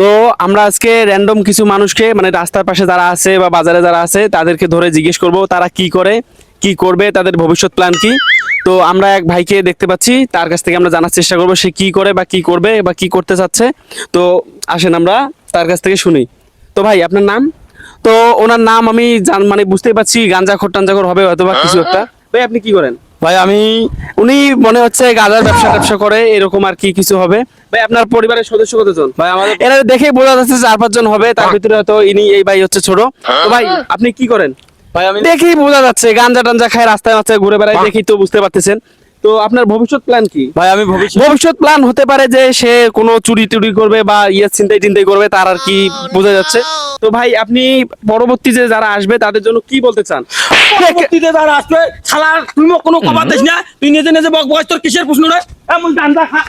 তো আমরা আজকে র্যান্ডম কিছু মানুষকে মানে রাস্তার পাশে যারা আছে বা বাজারে যারা আছে তাদেরকে ধরে জিজ্ঞেস করব তারা কি করে কি করবে তাদের ভবিষ্যৎ প্ল্যান কি। তো আমরা এক ভাইকে দেখতে পাচ্ছি, তার কাছ থেকে আমরা জানার চেষ্টা করব সে কি করে বা কি করবে বা কি করতে চাচ্ছে। তো আসেন আমরা তার কাছ থেকে শুনি। তো ভাই আপনার নাম? তো ওনার নাম আমি মানে বুঝতেই পারছি গাঞ্জাখোর টাঞ্জাখোর হবে হয়তো বা কিছু একটা। ভাই আপনি কি করেন? ভাই আমি উনি মনে হচ্ছে গাঁজার ব্যবসা করে এরকম আর কি কিছু হবে। ভাই আপনার পরিবারের সদস্য কতজন? ভাই আমাদের এরা দেখেই বোঝা যাচ্ছে 4-5 জন হবে, তার ভিতরে হয়তো ইনি এই ভাই হচ্ছে ছোট। তো ভাই আপনি কি করেন? ভাই আমি দেখেই বোঝা যাচ্ছে গাঞ্জা টাঞ্জা খায় রাস্তায় রাস্তায় ঘুরে বেড়ায়, দেখেই তো বুঝতে পারতেছেন। তো আপনার ভবিষ্যৎ প্ল্যান কি? ভাই আমি ভবিষ্যৎ প্ল্যান হতে পারে যে সে কোনো চুরি টুরি করবে বা ছিনতাই টিনতাই করবে, তার আর কি বোঝা যাচ্ছে। তো ভাই আপনি পরবর্তী যে যারা আসবে তাদের জন্য কি বলতে চান? পরবর্তীতে যারা আসবে শালা তুই মোক কোনো খবর দিস না, তুই নিজে নিজে বক বক তোর কিসের প্রশ্ন রে? এমন গান্দা খা